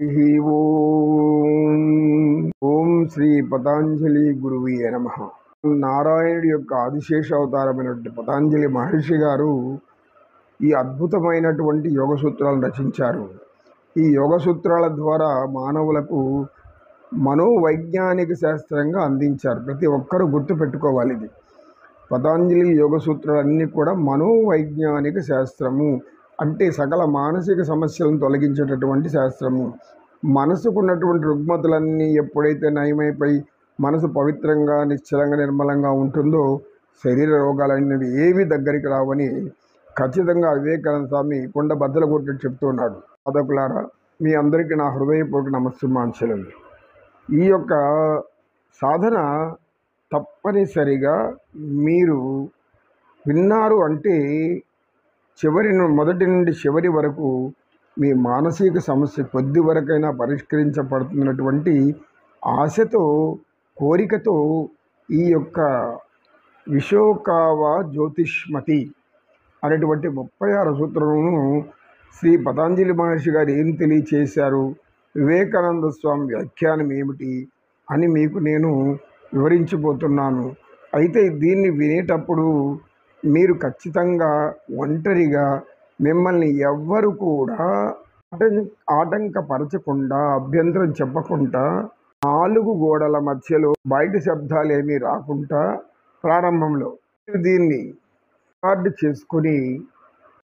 హరి ఓం. ఓం శ్రీ పతాంజలి గురువే నమః. నారాయణుడి యొక్క ఆదిశేష అవతారమైనటువంటి పతాంజలి మహర్షి గారు ఈ అద్భుతమైనటువంటి యోగ సూత్రాలను రచించారు. ఈ యోగ సూత్రాల ద్వారా మానవులకు మనోవైజ్ఞానిక శాస్త్రంగా అందించారు. ప్రతి ఒక్కరూ గుర్తుపెట్టుకోవాలి. ఇది పతాంజలి యోగ సూత్రాలన్నీ కూడా మనోవైజ్ఞానిక శాస్త్రము అంటే సకల మానసిక సమస్యలను తొలగించేటటువంటి శాస్త్రము. మనసుకున్నటువంటి రుగ్మతలన్నీ ఎప్పుడైతే నయమైపోయి మనసు పవిత్రంగా నిశ్చలంగా నిర్మలంగా ఉంటుందో శరీర రోగాలనేవి ఏవి దగ్గరికి రావని ఖచ్చితంగా వివేకానంద స్వామి కొండ బద్దలు కొట్టి చెప్తున్నాడు. సాధకులారా, మీ అందరికీ నా హృదయపూర్వక నమస్సుమాంసలు. ఈ యొక్క సాధన తప్పనిసరిగా మీరు విన్నారు అంటే మొదటి నుండి చివరి వరకు మీ మానసిక సమస్య కొద్ది వరకైనా పరిష్కరించబడుతున్నటువంటి ఆశతో కోరికతో ఈ యొక్క విశోకావ జ్యోతిష్మతి అనేటువంటి 36 సూత్రములను శ్రీ పతాంజలి మహర్షి గారు ఏం తెలియచేశారు, వివేకానంద స్వామి వ్యాఖ్యానం ఏమిటి అని మీకు నేను వివరించబోతున్నాను. అయితే దీన్ని వినేటప్పుడు మీరు ఖచ్చితంగా ఒంటరిగా మిమ్మల్ని ఎవ్వరు కూడా ఆటంకపరచకుండా అభ్యంతరం చెప్పకుండా 4 గోడల మధ్యలో బయట శబ్దాలు ఏమీ రాకుండా ప్రారంభంలో దీన్ని రికార్డు చేసుకొని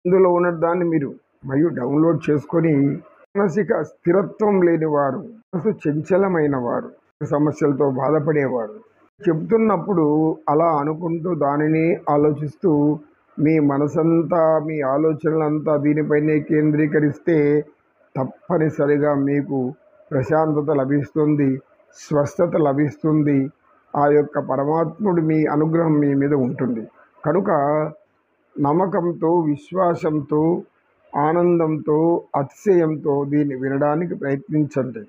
ఇందులో ఉన్న దాన్ని మీరు మరియు డౌన్లోడ్ చేసుకొని మానసిక స్థిరత్వం లేని వారు, మనసు చంచలమైన వారు, సమస్యలతో బాధపడేవారు చెబుతున్నప్పుడు అలా అనుకుంటూ దానిని ఆలోచిస్తూ మీ మనసంతా మీ ఆలోచనలంతా దీనిపైనే కేంద్రీకరిస్తే తప్పనిసరిగా మీకు ప్రశాంతత లభిస్తుంది, స్వస్థత లభిస్తుంది. ఆ యొక్క పరమాత్ముడు మీ అనుగ్రహం మీ మీద ఉంటుంది. కనుక నమ్మకంతో, విశ్వాసంతో, ఆనందంతో, అతిశయంతో దీన్ని వినడానికి ప్రయత్నించండి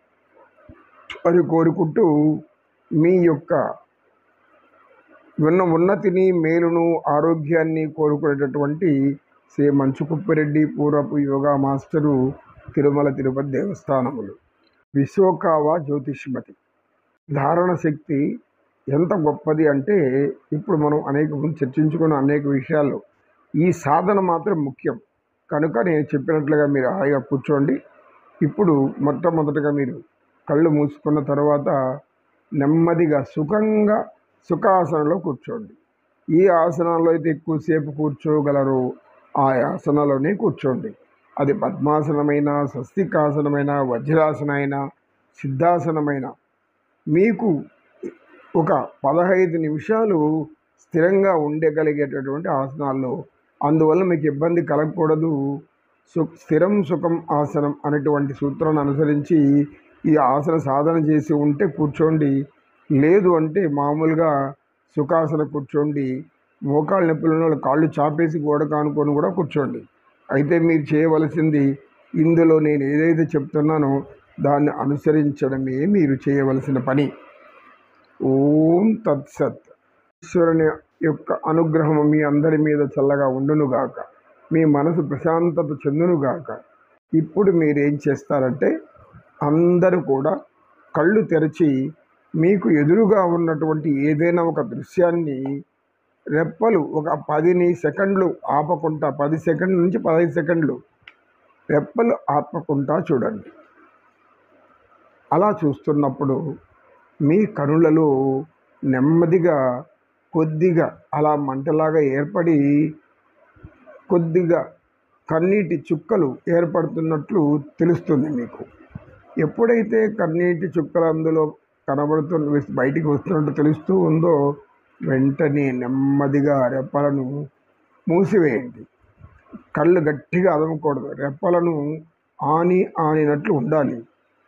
అని కోరుకుంటూ మీ యొక్క ఉన్నతిని, మేలును, ఆరోగ్యాన్ని కోరుకునేటటువంటి శ్రీ మంచుకుప్పిరెడ్డి పూర్వపు యోగా మాస్టరు, తిరుమల తిరుపతి దేవస్థానములు. విశోకావ జ్యోతిష్మతి ధారణ శక్తి ఎంత గొప్పది అంటే ఇప్పుడు మనం చర్చించుకున్న అనేక విషయాల్లో ఈ సాధన మాత్రం ముఖ్యం. కనుక నేను చెప్పినట్లుగా మీరు హాయిగా కూర్చోండి. ఇప్పుడు మొట్టమొదటిగా మీరు కళ్ళు మూసుకున్న తర్వాత నెమ్మదిగా సుఖంగా సుఖాసనంలో కూర్చోండి. ఈ ఆసనాల్లో అయితే ఎక్కువసేపు కూర్చోగలరు ఆ ఆసనాల్లోనే కూర్చోండి. అది పద్మాసనమైన, స్వస్తికాసనమైన, వజ్రాసనమైన, సిద్ధాసనమైన మీకు ఒక 15 నిమిషాలు స్థిరంగా ఉండగలిగేటటువంటి ఆసనాల్లో, అందువల్ల మీకు ఇబ్బంది కలగకూడదు. స్థిరం సుఖం ఆసనం అనేటువంటి సూత్రాన్ని అనుసరించి ఈ ఆసన సాధన చేసి ఉంటే కూర్చోండి. లేదు అంటే మామూలుగా సుఖాసన కూర్చోండి. మోకాళ్ళ నొప్పులను కాళ్ళు చాపేసి గోడ కానుకొని కూడా కూర్చోండి. అయితే మీరు చేయవలసింది ఇందులో నేను ఏదైతే చెప్తున్నానో దాన్ని అనుసరించడమే మీరు చేయవలసిన పని. ఓం తత్సత్. ఈశ్వరుని యొక్క అనుగ్రహం మీ అందరి మీద చల్లగా ఉండునుగాక. మీ మనసు ప్రశాంతత చెందునుగాక. ఇప్పుడు మీరేం చేస్తారంటే అందరూ కూడా కళ్ళు తెరిచి మీకు ఎదురుగా ఉన్నటువంటి ఏదైనా ఒక దృశ్యాన్ని రెప్పలు ఒక 10 సెకండ్లు ఆపకుండా, 10 సెకండ్ల నుంచి 15 సెకండ్లు రెప్పలు ఆపకుండా చూడండి. అలా చూస్తున్నప్పుడు మీ కనులలో నెమ్మదిగా కొద్దిగా అలా మంటలాగా ఏర్పడి కొద్దిగా కన్నీటి చుక్కలు ఏర్పడుతున్నట్లు తెలుస్తుంది మీకు. ఎప్పుడైతే కన్నీటి చుక్కలు అందులో బయటికి వస్తున్నట్టు తెలుస్తూ ఉందో వెంటనే నెమ్మదిగా రెప్పలను మూసివేయండి. కళ్ళు గట్టిగా అదమకూడదు. రెప్పలను ఆనినట్లు ఉండాలి.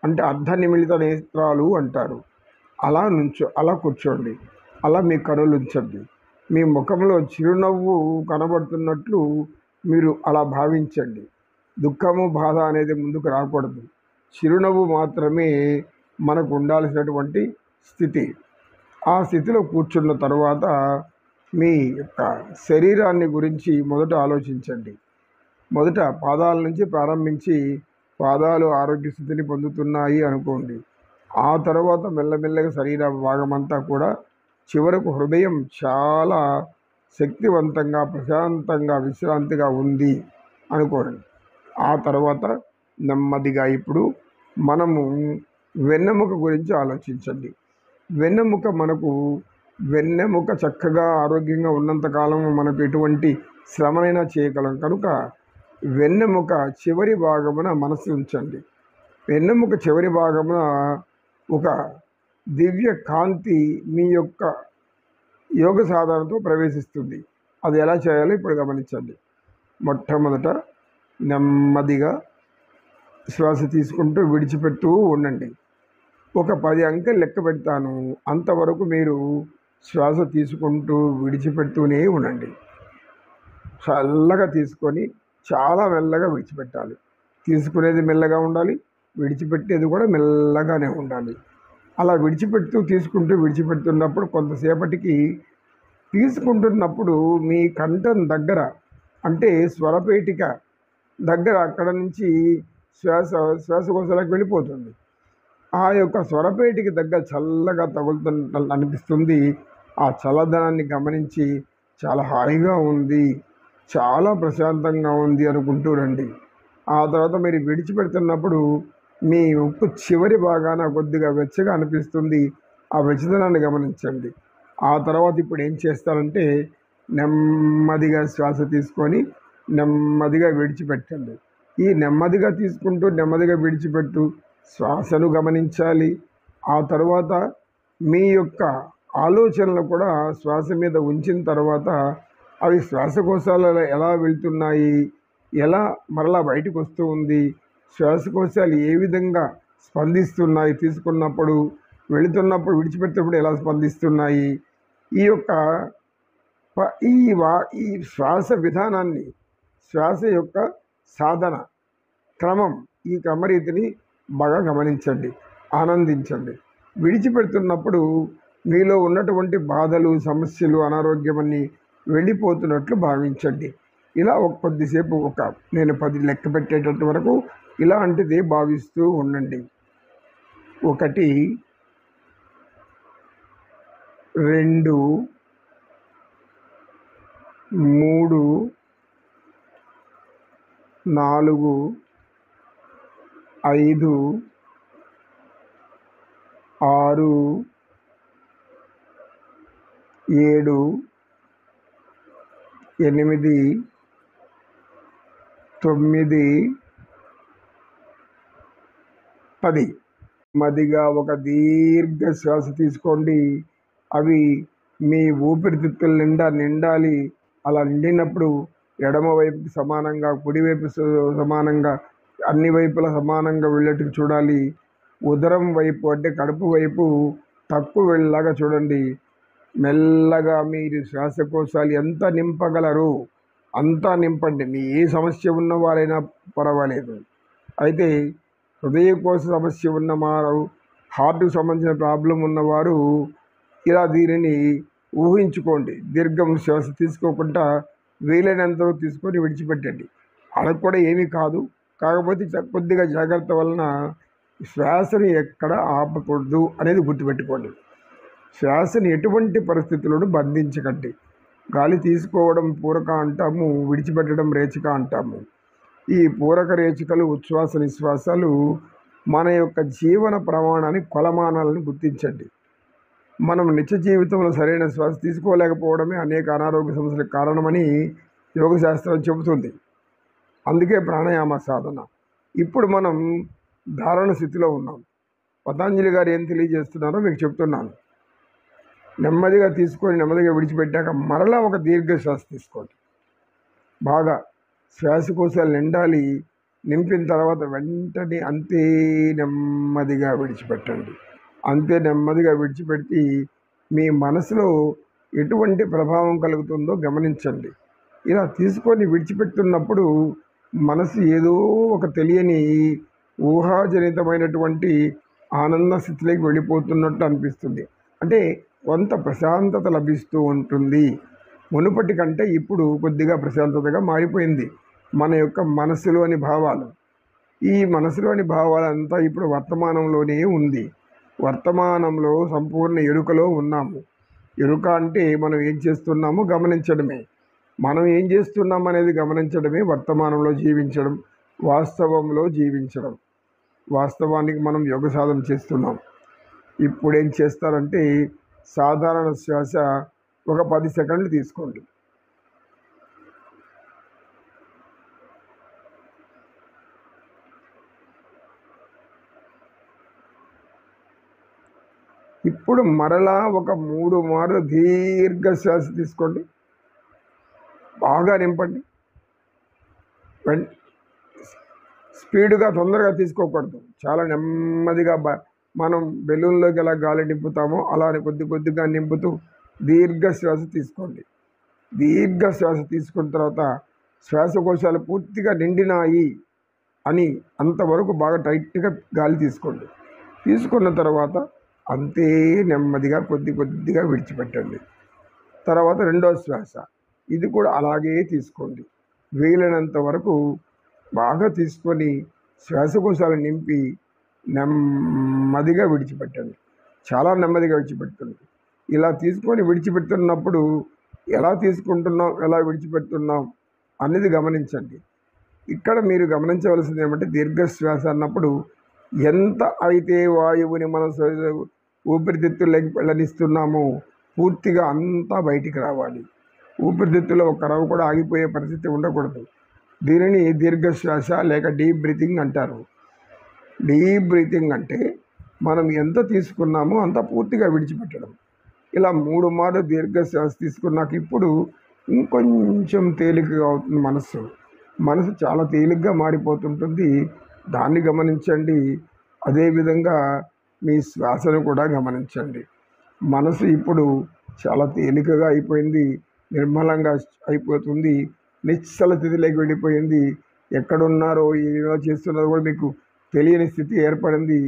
అంటే అర్ధనిమిళిత నేత్రాలు అంటారు. అలా కూర్చోండి. అలా మీ కనులు ఉంచండి. మీ ముఖంలో చిరునవ్వు కనబడుతున్నట్లు మీరు అలా భావించండి. దుఃఖము, బాధ అనేది ముందుకు రాకూడదు. చిరునవ్వు మాత్రమే మనకు ఉండాల్సినటువంటి స్థితి. ఆ స్థితిలో కూర్చున్న తర్వాత మీ యొక్క శరీరాన్ని గురించి మొదట ఆలోచించండి. మొదట పాదాల నుంచి ప్రారంభించి పాదాలు ఆరోగ్య స్థితిని పొందుతున్నాయి అనుకోండి. ఆ తర్వాత మెల్లమెల్లగా శరీర భాగమంతా కూడా చివరకు హృదయం చాలా శక్తివంతంగా, ప్రశాంతంగా, విశ్రాంతిగా ఉంది అనుకోండి. ఆ తర్వాత నెమ్మదిగా ఇప్పుడు మనము వెన్నెముక గురించి ఆలోచించండి. వెన్నెముక చక్కగా ఆరోగ్యంగా ఉన్నంతకాలం మనకు ఎటువంటి శ్రమనైనా చేయగలం కనుక వెన్నెముక చివరి భాగమున మనసు ఉంచండి. వెన్నెముక చివరి భాగమున ఒక దివ్య కాంతి మీ యొక్క యోగ సాధనతో ప్రవేశిస్తుంది. అది ఎలా చేయాలో ఇప్పుడు గమనించండి. మొట్టమొదట నెమ్మదిగా శ్వాస తీసుకుంటూ విడిచిపెడుతూ ఉండండి. ఒక 10 అంకెలు లెక్క పెడతాను, అంతవరకు మీరు శ్వాస తీసుకుంటూ విడిచిపెడుతూనే ఉండండి. చల్లగా తీసుకొని చాలా మెల్లగా విడిచిపెట్టాలి. తీసుకునేది మెల్లగా ఉండాలి, విడిచిపెట్టేది కూడా మెల్లగానే ఉండాలి. అలా విడిచిపెడుతున్నప్పుడు కొంతసేపటికి తీసుకుంటున్నప్పుడు మీ కంఠం దగ్గర, అంటే స్వరపేటిక దగ్గర, అక్కడ నుంచి శ్వాసకోశాలకు వెళ్ళిపోతుంది. ఆ యొక్క స్వరపేటికి దగ్గర చల్లగా తగులుతున్న అనిపిస్తుంది. ఆ చల్లదనాన్ని గమనించి చాలా హాయిగా ఉంది, చాలా ప్రశాంతంగా ఉంది అనుకుంటూ రండి. ఆ తర్వాత మీరు విడిచిపెడుతున్నప్పుడు మీ ముక్కు చివరి భాగాన కొద్దిగా వెచ్చగా అనిపిస్తుంది. ఆ వెచ్చదనాన్ని గమనించండి. ఆ తర్వాత ఇప్పుడు ఏం చేస్తారంటే నెమ్మదిగా శ్వాస తీసుకొని నెమ్మదిగా విడిచిపెట్టండి. ఈ నెమ్మదిగా తీసుకుంటూ నెమ్మదిగా విడిచిపెడుతూ శ్వాసను గమనించాలి. ఆ తర్వాత మీ యొక్క ఆలోచనలు కూడా శ్వాస మీద ఉంచిన తర్వాత అవి శ్వాసకోశాలలో ఎలా వెళ్తున్నాయి, ఎలా మరలా బయటకు వస్తూ ఉంది, శ్వాసకోశాలు ఏ విధంగా స్పందిస్తున్నాయి, తీసుకున్నప్పుడు, వెళుతున్నప్పుడు, విడిచిపెట్టినప్పుడు ఎలా స్పందిస్తున్నాయి, ఈ యొక్క ఈ శ్వాస విధానాన్ని, శ్వాస యొక్క సాధన క్రమం, ఈ క్రమరీతిని బాగా గమనించండి, ఆనందించండి. విడిచిపెడుతున్నప్పుడు మీలో ఉన్నటువంటి బాధలు, సమస్యలు, అనారోగ్యమన్నీ వెళ్ళిపోతున్నట్లు భావించండి. ఇలా కొద్దిసేపు నేను 10 లెక్క పెట్టేటట్టు వరకు ఇలాంటిదే భావిస్తూ ఉండండి. 1, 2, 3, 4, 5, 6, 7, 8, 9, 10. మదిగా ఒక దీర్ఘ శ్వాస తీసుకోండి. అవి మీ ఊపిరితిత్తుల నిండా నిండాలి. అలా నిండినప్పుడు ఎడమ వైపుకి సమానంగా, కుడివైపు సమానంగా, అన్ని వైపులా సమానంగా వెళ్ళేట్టుకు చూడాలి. ఉదరం వైపు, అంటే కడుపు వైపు తక్కువ వెళ్ళేలాగా చూడండి. మెల్లగా మీరు శ్వాసకోశాలు ఎంత నింపగలరు అంతా నింపండి. మీ ఏ సమస్య ఉన్నవారైనా పర్వాలేదు. అయితే హృదయకోశ సమస్య ఉన్నవారు, హార్ట్కు సంబంధించిన ప్రాబ్లం ఉన్నవారు ఇలా దీనిని ఊహించుకోండి. దీర్ఘం శ్వాస తీసుకోకుండా వీలైనంత తీసుకొని విడిచిపెట్టండి. అలా కూడా ఏమీ కాదు. కాకపోతే కొద్దిగా జాగ్రత్త వలన శ్వాసని ఎక్కడ ఆపకూడదు అనేది గుర్తుపెట్టుకోండి. శ్వాసని ఎటువంటి పరిస్థితులను బంధించకండి. గాలి తీసుకోవడం పూరక అంటాము, విడిచిపెట్టడం రేచక అంటాము. ఈ పూరక రేచకలు, ఉచ్ఛ్వాస నిశ్వాసాలు మన యొక్క జీవన ప్రమాణాన్ని, కొలమానాలను గుర్తించండి. మనం నిత్య జీవితంలో సరైన శ్వాస తీసుకోలేకపోవడమే అనేక అనారోగ్య సమస్యలకు కారణమని యోగశాస్త్రం చెబుతుంది. అందుకే ప్రాణాయామ సాధన. ఇప్పుడు మనం ధారణ స్థితిలో ఉన్నాం. పతంజలి గారు ఏం తెలియజేస్తున్నారో మీకు చెప్తున్నాను. నెమ్మదిగా తీసుకొని నెమ్మదిగా విడిచిపెట్టాక మరలా ఒక దీర్ఘ శ్వాస తీసుకోండి. బాగా శ్వాసకోశాలు నిండాలి. నింపిన తర్వాత వెంటనే అంతే నెమ్మదిగా విడిచిపెట్టండి. అంతే నెమ్మదిగా విడిచిపెట్టి మీ మనసులో ఎటువంటి ప్రభావం కలుగుతుందో గమనించండి. ఇలా తీసుకొని విడిచిపెడుతున్నప్పుడు మనసు ఏదో ఒక తెలియని ఊహాజనితమైనటువంటి ఆనంద స్థితిలోకి వెళ్ళిపోతున్నట్టు అనిపిస్తుంది. అంటే కొంత ప్రశాంతత లభిస్తూ ఉంటుంది. మునుపటి కంటే ఇప్పుడు కొద్దిగా ప్రశాంతతగా మారిపోయింది మన యొక్క మనసులోని భావాలు. ఈ మనసులోని భావాలంతా ఇప్పుడు వర్తమానంలోనే ఉంది. వర్తమానంలో సంపూర్ణ ఎరుకలో ఉన్నాము. ఎరుక అంటే మనం ఏం చేస్తున్నామో గమనించడమే. మనం ఏం చేస్తున్నాం అనేది గమనించడమే వర్తమానంలో జీవించడం, వాస్తవంలో జీవించడం. వాస్తవానికి మనం యోగ సాధన చేస్తున్నాం. ఇప్పుడు ఏం చేస్తారంటే సాధారణ శ్వాస ఒక 10 సెకండ్లు తీసుకోండి. ఇప్పుడు మరలా ఒక 3 మార్లు దీర్ఘ శ్వాస తీసుకోండి. బాగా నింపండి. స్పీడ్గా తొందరగా తీసుకోకూడదు. చాలా నెమ్మదిగా మనం బెలూన్లోకి ఎలా గాలి నింపుతామో అలానే కొద్ది కొద్దిగా నింపుతూ దీర్ఘ శ్వాస తీసుకోండి. దీర్ఘ శ్వాస తీసుకున్న తర్వాత శ్వాసకోశాలు పూర్తిగా నిండినాయి అని అంతవరకు బాగా టైట్గా గాలి తీసుకోండి. తీసుకున్న తర్వాత అంతే నెమ్మదిగా కొద్ది కొద్దిగా విడిచిపెట్టండి. తర్వాత రెండో శ్వాస, ఇది కూడా అలాగే తీసుకోండి. వీలైనంత వరకు బాగా తీసుకొని శ్వాసకోశాలు నింపి నెమ్మదిగా విడిచిపెట్టండి. చాలా నెమ్మదిగా విడిచిపెట్టండి. ఇలా తీసుకొని విడిచిపెడుతున్నప్పుడు ఎలా తీసుకుంటున్నాం, ఎలా విడిచిపెడుతున్నాం అనేది గమనించండి. ఇక్కడ మీరు గమనించవలసింది ఏమంటే దీర్ఘశ్వాస అన్నప్పుడు ఎంత అయితే వాయువుని మనం ఊపిరితిత్తుల్లోకి వెళ్ళనిస్తున్నామో పూర్తిగా అంతా బయటికి రావాలి. ఊపిరితిత్తులో ఒక రవ్వ కూడా ఆగిపోయే పరిస్థితి ఉండకూడదు. దీనిని దీర్ఘశ్వాస లేక డీప్ బ్రీతింగ్ అంటారు. డీప్ బ్రీతింగ్ అంటే మనం ఎంత తీసుకున్నామో అంత పూర్తిగా విడిచిపెట్టడం. ఇలా 3 మార్లు దీర్ఘశ్వాస తీసుకున్నాక ఇప్పుడు ఇంకొంచెం తేలికగా అవుతుంది మనసు చాలా తేలిగ్గా మారిపోతుంటుంది. దాన్ని గమనించండి. అదేవిధంగా మీ శ్వాసను కూడా గమనించండి. మనసు ఇప్పుడు చాలా తేలికగా అయిపోయింది, నిర్మలంగా అయిపోతుంది, నిశ్చల స్థితిలోకి వెళ్ళిపోయింది. ఎక్కడున్నారో ఏదో చేస్తున్నారో కూడా మీకు తెలియని స్థితి ఏర్పడింది.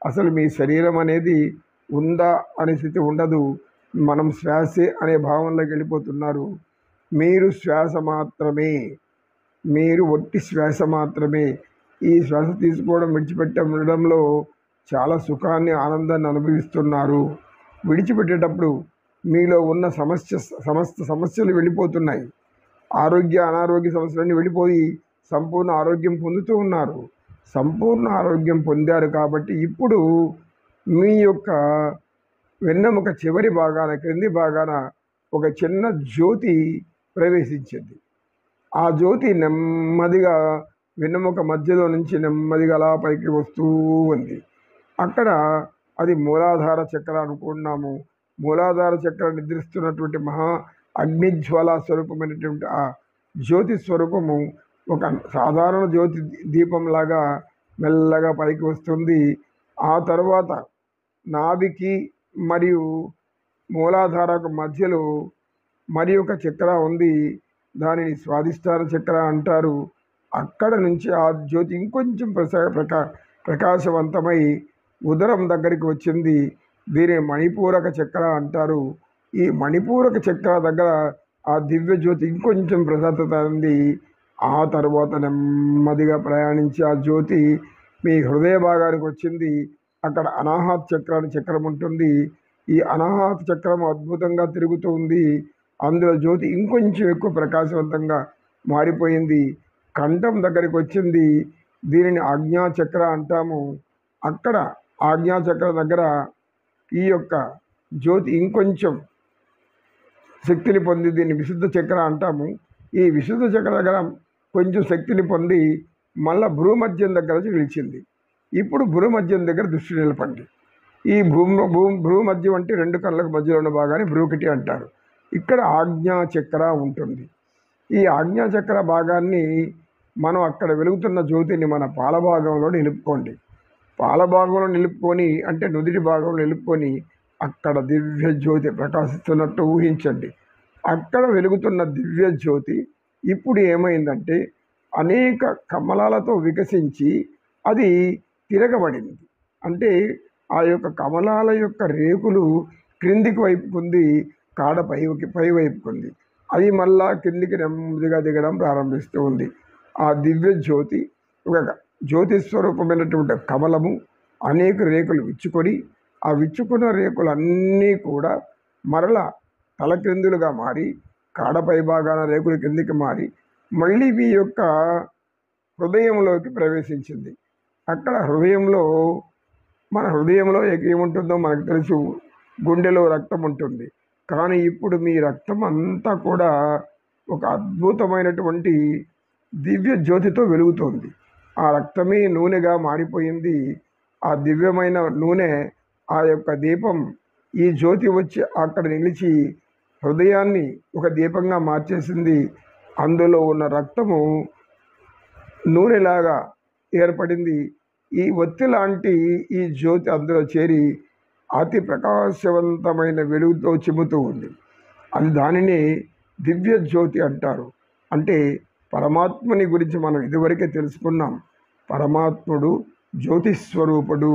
అసలు మీ శరీరం అనేది ఉందా అనే స్థితి ఉండదు. మనం శ్వాసే అనే భావనలోకి వెళ్ళిపోతున్నారు. మీరు శ్వాస మాత్రమే, మీరు ఒట్టి శ్వాస మాత్రమే. ఈ శ్వాస తీసుకోవడం విడిచిపెట్టడంలో చాలా సుఖాన్ని, ఆనందాన్ని అనుభవిస్తున్నారు. విడిచిపెట్టేటప్పుడు మీలో ఉన్న సమస్త సమస్యలు వెళ్ళిపోతున్నాయి. ఆరోగ్య అనారోగ్య సమస్యలన్నీ వెళ్ళిపోయి సంపూర్ణ ఆరోగ్యం పొందుతూ ఉన్నారు. సంపూర్ణ ఆరోగ్యం పొందారు కాబట్టి ఇప్పుడు మీ యొక్క వెన్నెముక చివరి భాగాన, క్రింది భాగాన ఒక చిన్న జ్యోతి ప్రవేశించింది. ఆ జ్యోతి నెమ్మదిగా వెన్నెముక మధ్యలో నుంచి నెమ్మదిగా అలా పైకి వస్తూ ఉంది. అక్కడ అది మూలాధార చక్ర అనుకున్నాము. మూలాధార చక్ర నిద్రిస్తున్నటువంటి మహా అగ్నిజ్వాల స్వరూపమైనటువంటి ఆ జ్యోతి స్వరూపము ఒక సాధారణ జ్యోతి దీపంలాగా మెల్లగా పైకి వస్తుంది. ఆ తర్వాత నాభికి మరియు మూలాధారకు మధ్యలో మరి ఒక చక్ర ఉంది. దానిని స్వాదిష్టాన చక్ర అంటారు. అక్కడ నుంచి ఆ జ్యోతి ఇంకొంచెం ప్రకాశవంతమై ఉదరం దగ్గరికి వచ్చింది. దీనిని మణిపూరక చక్ర అంటారు. ఈ మణిపూరక చక్ర దగ్గర ఆ దివ్య జ్యోతి ఇంకొంచెం ప్రశాంతత ఉంది. ఆ తర్వాత నెమ్మదిగా ప్రయాణించి ఆ జ్యోతి మీ హృదయ భాగానికి వచ్చింది. అక్కడ అనాహత చక్రాన్ని చక్రం ఉంటుంది. ఈ అనాహత చక్రం అద్భుతంగా తిరుగుతూ ఉంది. అందులో జ్యోతి ఇంకొంచెం ఎక్కువ ప్రకాశవంతంగా మారిపోయింది. కంఠం దగ్గరికి వచ్చింది. దీనిని ఆజ్ఞాచక్ర అంటాము. అక్కడ ఆజ్ఞాచక్ర దగ్గర ఈ యొక్క జ్యోతి ఇంకొంచెం శక్తిని పొంది దీన్ని విశుద్ధ చక్ర అంటాము. ఈ విశుద్ధ చక్ర దగ్గర కొంచెం శక్తిని పొంది మళ్ళా భ్రూమధ్యం దగ్గర నిలిచింది. ఇప్పుడు భ్రూమధ్యం దగ్గర దృష్టి నిలపండి. ఈ భ్రూమధ్యం అంటే 2 కళ్ళకు మధ్యలో ఉన్న భాగాన్ని భ్రూకటి అంటారు. ఇక్కడ ఆజ్ఞాచక్ర ఉంటుంది. ఈ ఆజ్ఞాచక్ర భాగాన్ని మనం అక్కడ వెలుగుతున్న జ్యోతిని మన పాలభాగంలో నిలుపుకోండి. పాలభాగంలో నిలుపుకొని అంటే నుదిటి భాగంలో నిలుపుకొని అక్కడ దివ్య జ్యోతి ప్రకాశిస్తున్నట్టు ఊహించండి. అక్కడ వెలుగుతున్న దివ్య జ్యోతి ఇప్పుడు ఏమైందంటే అనేక కమలాలతో వికసించి అది తిరగబడింది. అంటే ఆ యొక్క కమలాల యొక్క రేకులు క్రిందికి వైపుకుంది, కాడ పై వైపుకుంది. అది మళ్ళా కిందికి నెమ్మదిగా దిగడం ప్రారంభిస్తూ ఉంది. ఆ దివ్య జ్యోతి ఒక జ్యోతిస్వరూపమైనటువంటి కమలము అనేక రేకులు విచ్చుకొని ఆ విచ్చుకున్న రేకులన్నీ కూడా మరల తలక్రిందులుగా మారి కాడపై భాగాన రేకుల కిందికి మారి మళ్ళీ మీ యొక్క హృదయంలోకి ప్రవేశించింది. అక్కడ మన హృదయంలో ఏముంటుందో మనకు తెలుసు, గుండెలో రక్తం ఉంటుంది. కానీ ఇప్పుడు మీ రక్తం అంతా కూడా ఒక అద్భుతమైనటువంటి దివ్య జ్యోతితో వెలుగుతోంది. ఆ రక్తమే నూనెగా మారిపోయింది. ఆ దివ్యమైన నూనె, ఆ యొక్క దీపం, ఈ జ్యోతి వచ్చి అక్కడ నిలిచి హృదయాన్ని ఒక దీపంగా మార్చేసింది. అందులో ఉన్న రక్తము నూనెలాగా ఏర్పడింది. ఈ ఒత్తి లాంటి ఈ జ్యోతి అందులో చేరి అతి ప్రకాశవంతమైన వెలుగుతో చిమ్ముతూ ఉంది. అది దానిని దివ్య జ్యోతి అంటారు. అంటే పరమాత్మని గురించి మనం ఇదివరకే తెలుసుకున్నాం. పరమాత్ముడు జ్యోతిస్వరూపుడు.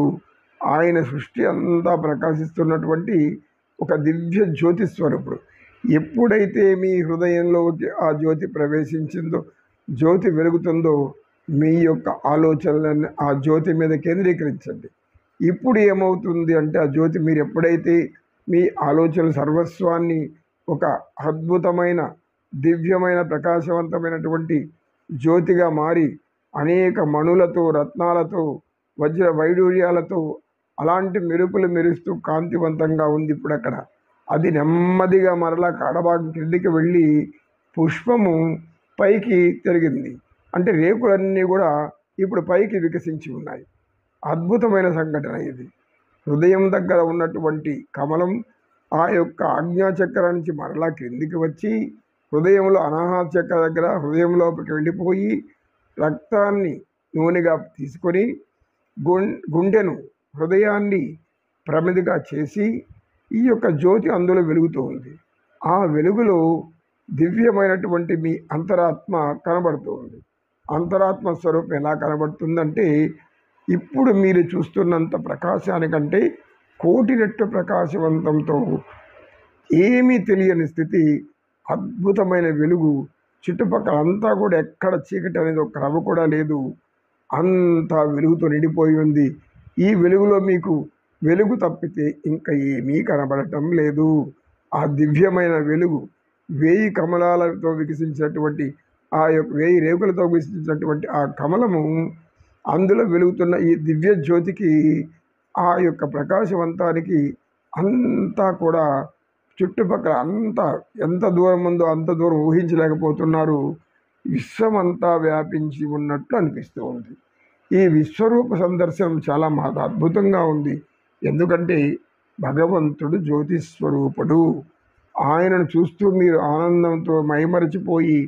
ఆయన సృష్టి అంతా ప్రకాశిస్తున్నటువంటి ఒక దివ్య జ్యోతిస్వరూపుడు. ఎప్పుడైతే మీ హృదయంలోకి ఆ జ్యోతి ప్రవేశించిందో, జ్యోతి వెలుగుతుందో, మీ యొక్క ఆలోచనలను ఆ జ్యోతి మీద కేంద్రీకరించండి. ఇప్పుడు ఏమవుతుంది అంటే, ఆ జ్యోతి మీరు ఎప్పుడైతే మీ ఆలోచనల సర్వస్వాన్ని ఒక అద్భుతమైన దివ్యమైన ప్రకాశవంతమైనటువంటి జ్యోతిగా మారి అనేక మణులతో, రత్నాలతో, వజ్ర వైడూర్యాలతో అలాంటి మెరుపులు మెరుస్తూ కాంతివంతంగా ఉంది. ఇప్పుడు అక్కడ అది నెమ్మదిగా మరలా కాడభాగం క్రిందికి వెళ్ళి పుష్పము పైకి తిరిగింది. అంటే రేకులన్నీ కూడా ఇప్పుడు పైకి వికసించి ఉన్నాయి. అద్భుతమైన సంఘటన ఇది. హృదయం దగ్గర ఉన్నటువంటి కమలం ఆ యొక్క ఆజ్ఞాచక్రం నుంచి మరలా క్రిందికి వచ్చి హృదయంలో అనాహత చక్ర దగ్గర హృదయంలోకి వెళ్ళిపోయి రక్తాన్ని నూనెగా తీసుకొని గుండెను, హృదయాన్ని ప్రమిదిగా చేసి ఈ యొక్క జ్యోతి అందులో వెలుగుతూ ఉంది. ఆ వెలుగులో దివ్యమైనటువంటి మీ అంతరాత్మ కనబడుతూ ఉంది. అంతరాత్మ స్వరూపం ఎలా కనబడుతుందంటే, ఇప్పుడు మీరు చూస్తున్నంత ప్రకాశానికంటే కోటి రెట్లు ప్రకాశవంతంతో ఏమీ తెలియని స్థితి, అద్భుతమైన వెలుగు. చుట్టుపక్కల అంతా కూడా ఎక్కడ చీకటి అనేది ఒక రవ్వ కూడా లేదు. అంతా వెలుగుతో నిండిపోయి ఉంది. ఈ వెలుగులో మీకు వెలుగు తప్పితే ఇంకా ఏమీ కనబడటం లేదు. ఆ దివ్యమైన వెలుగు 1000 కమలాలతో వికసించినటువంటి ఆ యొక్క 1000 రేకులతో వికసించినటువంటి ఆ కమలము అందులో వెలుగుతున్న ఈ దివ్య జ్యోతికి, ఆ యొక్క ప్రకాశవంతానికి అంతా కూడా చుట్టుపక్కల అంతా ఎంత దూరం ఉందో అంత దూరం ఊహించలేకపోతున్నారు. విశ్వమంతా వ్యాపించి ఉన్నట్లు అనిపిస్తూ ఉంది. ఈ విశ్వరూప సందర్శనం చాలా అద్భుతంగా ఉంది. ఎందుకంటే భగవంతుడు జ్యోతిస్వరూపుడు. ఆయనను చూస్తూ మీరు ఆనందంతో మైమరచిపోయి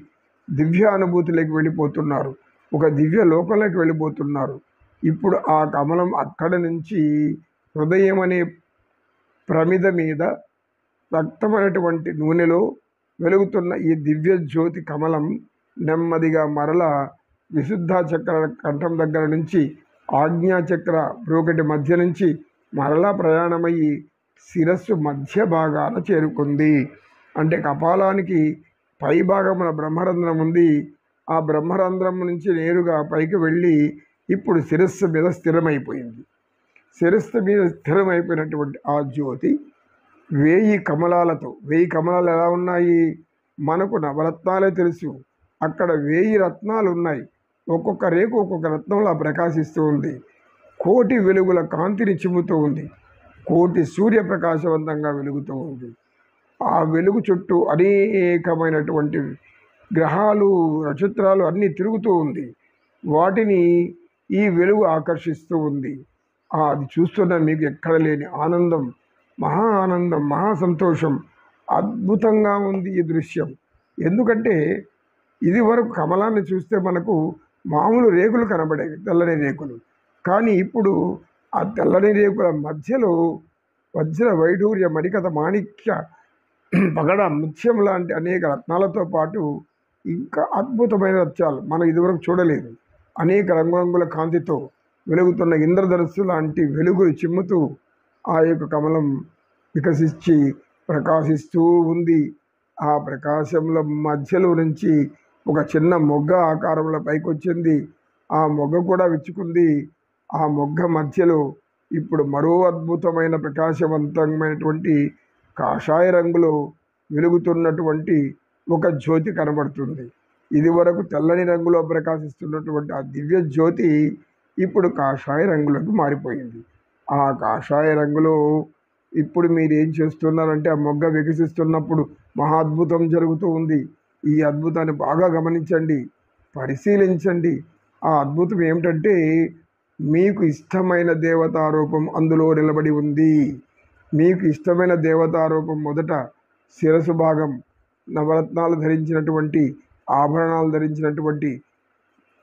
దివ్య అనుభూతిలోకి వెళ్ళిపోతున్నారు. ఒక దివ్య లోకంలోకి వెళ్ళిపోతున్నారు. ఇప్పుడు ఆ కమలం అక్కడ నుంచి హృదయం అనే ప్రమిద మీద రక్తమైనటువంటి నూనెలో వెలుగుతున్న ఈ దివ్య జ్యోతి కమలం నెమ్మదిగా మరల విశుద్ధాచక్ర కంఠం దగ్గర నుంచి ఆజ్ఞాచక్ర బ్రోకటి మధ్య నుంచి మరలా ప్రయాణమయ్యి శిరస్సు మధ్య భాగాన చేరుకుంది. అంటే కపాలానికి పై భాగమున బ్రహ్మరంధ్రం ఉంది. ఆ బ్రహ్మరంధ్రం నుంచి నేరుగా పైకి వెళ్ళి ఇప్పుడు శిరస్సు మీద స్థిరమైపోయింది. శిరస్సు మీద స్థిరమైపోయినటువంటి ఆ జ్యోతి 1000 కమలాలతో, 1000 కమలాలు ఎలా ఉన్నాయి మనకు నవరత్నాలే తెలుసు. అక్కడ 1000 రత్నాలు ఉన్నాయి. ఒక్కొక్క రేకు ఒక్కొక్క రత్నంలా ప్రకాశిస్తూ ఉంది. కోటి వెలుగుల కాంతిని చిమ్ముతూ ఉంది. కోటి సూర్యప్రకాశవంతంగా వెలుగుతూ ఉంది. ఆ వెలుగు చుట్టూ అనేకమైనటువంటి గ్రహాలు, నక్షత్రాలు అన్నీ తిరుగుతూ ఉంది. వాటిని ఈ వెలుగు ఆకర్షిస్తూ ఉంది. అది చూస్తున్న మీకు ఎక్కడ లేని ఆనందం, మహా ఆనందం, మహా సంతోషం. అద్భుతంగా ఉంది ఈ దృశ్యం. ఎందుకంటే ఇది వరకు కమలాన్ని చూస్తే మనకు మామూలు రేకులు కనబడేవి, తెల్లని రేకులు. కానీ ఇప్పుడు ఆ తెల్లని రేకుల మధ్యలో వజ్ర వైఢూర్య మణికథ మాణిక్య పగడ ముత్యం లాంటి అనేక రత్నాలతో పాటు ఇంకా అద్భుతమైన రత్నాలు మనం ఇదివరకు చూడలేదు. అనేక రంగురంగుల కాంతితో వెలుగుతున్న ఇంద్రధనుస్సు లాంటి వెలుగులు చిమ్ముతూ ఆ యొక్క కమలం వికసించి ప్రకాశిస్తూ ఉంది. ఆ ప్రకాశంలో మధ్యలో నుంచి ఒక చిన్న మొగ్గ ఆకారంలో పైకి వచ్చింది. ఆ మొగ్గ కూడా విచ్చుకుంది. ఆ మొగ్గ మధ్యలో ఇప్పుడు మరో అద్భుతమైన ప్రకాశవంతమైనటువంటి కాషాయ రంగులో వెలుగుతున్నటువంటి ఒక జ్యోతి కనబడుతుంది. ఇదివరకు తెల్లని రంగులో ప్రకాశిస్తున్నటువంటి ఆ దివ్య జ్యోతి ఇప్పుడు కాషాయ రంగులోకి మారిపోయింది. ఆ కాషాయ రంగులో ఇప్పుడు మీరేం చేస్తున్నారంటే, ఆ మొగ్గ వికసిస్తున్నప్పుడు మహా అద్భుతం జరుగుతూ ఉంది. ఈ అద్భుతాన్ని బాగా గమనించండి, పరిశీలించండి. ఆ అద్భుతం ఏమిటంటే, మీకు ఇష్టమైన దేవతారూపం అందులో నిలబడి ఉంది. మీకు ఇష్టమైన దేవతారూపం మొదట శిరసు భాగం నవరత్నాలు ధరించినటువంటి, ఆభరణాలు ధరించినటువంటి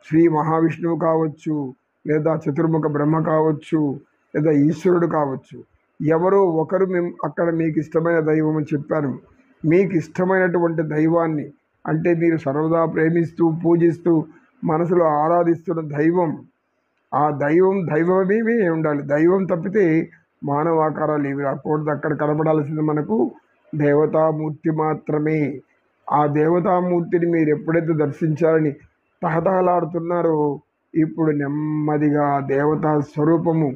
శ్రీ మహావిష్ణువు కావచ్చు, లేదా చతుర్ముఖ బ్రహ్మ కావచ్చు, లేదా ఈశ్వరుడు కావచ్చు. ఎవరో ఒకరు అక్కడ మీకు ఇష్టమైన దైవం అని చెప్పాను. మీకు ఇష్టమైనటువంటి దైవాన్ని, అంటే మీరు సర్వదా ప్రేమిస్తూ పూజిస్తూ మనసులో ఆరాధిస్తున్న దైవం, ఆ దైవమే ఉండాలి. దైవం తప్పితే మానవ ఆకారాలు ఏవి రాకూడదు. అక్కడ కనబడాల్సింది మనకు దేవతామూర్తి మాత్రమే. ఆ దేవతామూర్తిని మీరు ఎప్పుడైతే దర్శించాలని తహతహలాడుతున్నారో, ఇప్పుడు నెమ్మదిగా దేవతా స్వరూపము,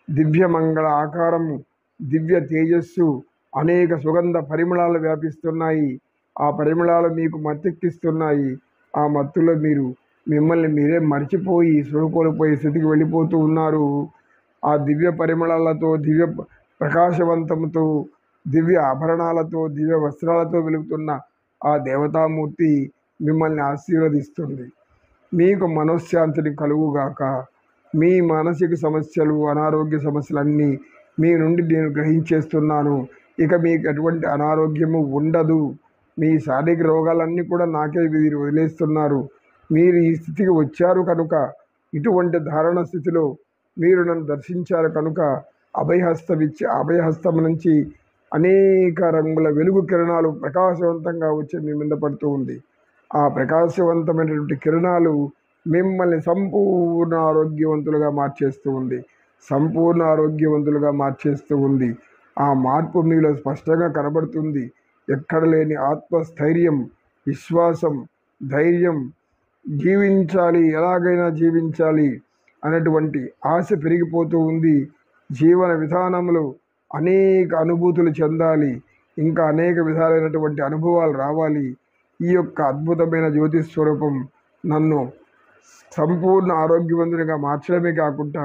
దివ్యమంగళ ఆకారము, దివ్య తేజస్సు, అనేక సుగంధ పరిమళాలు వ్యాపిస్తున్నాయి. ఆ పరిమళాలు మీకు మత్తెక్కిస్తున్నాయి. ఆ మత్తులో మీరు మిమ్మల్ని మీరే మర్చిపోయి కోల్పోయే స్థితికి వెళ్ళిపోతూ ఉన్నారు. ఆ దివ్య పరిమళాలతో, దివ్య ప్రకాశవంతంతో, దివ్య ఆభరణాలతో, దివ్య వస్త్రాలతో వెలుగుతున్న ఆ దేవతామూర్తి మిమ్మల్ని ఆశీర్వదిస్తుంది. మీకు మనశ్శాంతిని కలుగుగాక. మీ మానసిక సమస్యలు, అనారోగ్య సమస్యలన్నీ మీ నుండి నేను గ్రహించేస్తున్నాను. ఇక మీకు ఎటువంటి అనారోగ్యము ఉండదు. మీ శారీరక రోగాలన్నీ కూడా నాకే మీరు వదిలేస్తున్నారు. మీరు ఈ స్థితికి వచ్చారు కనుక, ఇటువంటి ధారణ స్థితిలో మీరు నన్ను దర్శించారు కనుక, అభయహస్తం నుంచి అనేక రంగుల వెలుగు కిరణాలు ప్రకాశవంతంగా వచ్చి మీ మీద పడుతూ ఉంది. ఆ ప్రకాశవంతమైనటువంటి కిరణాలు మిమ్మల్ని సంపూర్ణ ఆరోగ్యవంతులుగా మార్చేస్తూ ఉంది. సంపూర్ణ ఆరోగ్యవంతులుగా మార్చేస్తూ ఉంది. ఆ మార్పు మీలో స్పష్టంగా కనబడుతుంది. ఎక్కడ లేని ఆత్మస్థైర్యం, విశ్వాసం, ధైర్యం, జీవించాలి, ఎలాగైనా జీవించాలి అనేటువంటి ఆశ పెరిగిపోతూ ఉంది. జీవన విధానంలో అనేక అనుభూతులు చెందాలి, ఇంకా అనేక విధాలైనటువంటి అనుభవాలు రావాలి. ఈ యొక్క అద్భుతమైన జ్యోతిస్వరూపం నన్ను సంపూర్ణ ఆరోగ్యవంతునిగా మార్చడమే కాకుండా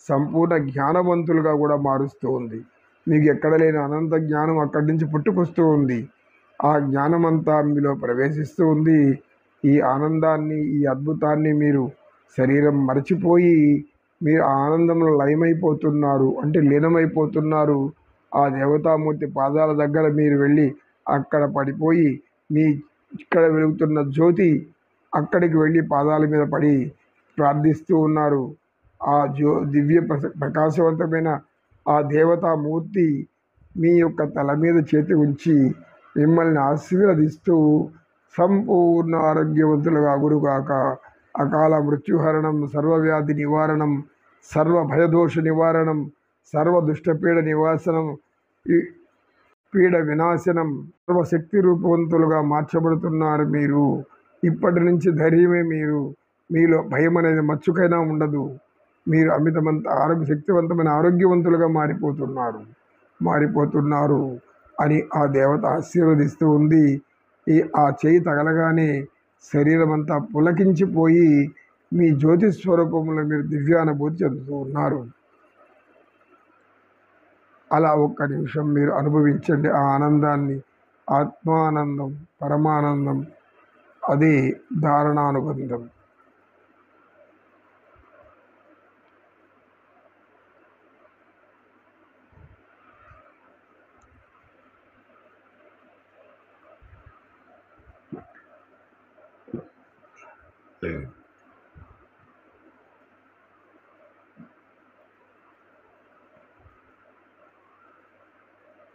సంపూర్ణ జ్ఞానవంతులుగా కూడా మారుస్తూ ఉంది. మీకు ఎక్కడ లేని అనంత జ్ఞానం అక్కడి నుంచి పుట్టుకొస్తూ ఉంది. ఆ జ్ఞానమంతా మీలో ప్రవేశిస్తూ ఉంది. ఈ ఆనందాన్ని, ఈ అద్భుతాన్ని మీరు శరీరం మరచిపోయి మీరు ఆనందంలో లయమైపోతున్నారు, అంటే లీనమైపోతున్నారు. ఆ దేవతామూర్తి పాదాల దగ్గర మీరు వెళ్ళి అక్కడ పడిపోయి, మీ ఇక్కడ వెలుగుతున్న జ్యోతి అక్కడికి వెళ్ళి పాదాల మీద పడి ప్రార్థిస్తూ ఉన్నారు. ఆ దివ్య ప్రకాశవంతమైన ఆ దేవతామూర్తి మీ యొక్క తల మీద చేతి ఉంచి మిమ్మల్ని ఆశీర్వదిస్తూ సంపూర్ణ ఆరోగ్యవంతులుగా గురుగాక. అకాల మృత్యుహరణం, సర్వవ్యాధి నివారణం, సర్వ భయదోష నివారణం, సర్వ దుష్టపీడ నివాసనం, పీడ వినాశనం, సర్వశక్తి రూపవంతులుగా మార్చబడుతున్నారు మీరు. ఇప్పటి నుంచి ధైర్యమే మీలో భయం అనేది మచ్చుకైనా ఉండదు. మీరు శక్తివంతమైన ఆరోగ్యవంతులుగా మారిపోతున్నారు అని ఆ దేవత ఆశీర్వదిస్తూ ఉంది. ఆ చేయి తగలగానే శరీరం అంతా పులకించిపోయి మీ జ్యోతి స్వరూపంలో మీరు దివ్యానుభూతి చెందుతూ ఉన్నారు. అలా ఒక్క నిమిషం మీరు అనుభవించండి ఆ ఆనందాన్ని. ఆత్మానందం, పరమానందం, అదే ధారణానుబంధం.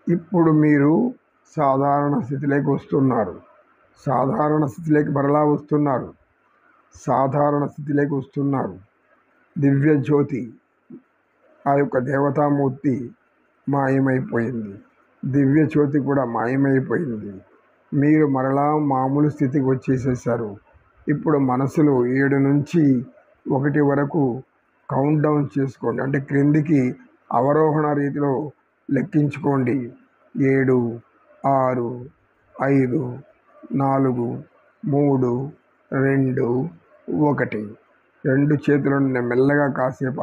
ఇప్పుడు మీరు సాధారణ స్థితిలోకి వస్తున్నారు. సాధారణ స్థితిలోకి మరలా వస్తున్నారు. సాధారణ స్థితిలోకి వస్తున్నారు. దివ్య జ్యోతి, ఆ యొక్క దేవతామూర్తి మాయమైపోయింది. దివ్య జ్యోతి కూడా మాయమైపోయింది. మీరు మరలా మామూలు స్థితికి వచ్చేసేసారు. ఇప్పుడు మనసులో 7 నుంచి 1 వరకు కౌంట్ డౌన్ చేసుకోండి. అంటే క్రిందికి అవరోహణ రీతిలో లెక్కించుకోండి. 7, 6, 5, 4, 3, 2, 1. 2 చేతులను మెల్లగా కాసేపు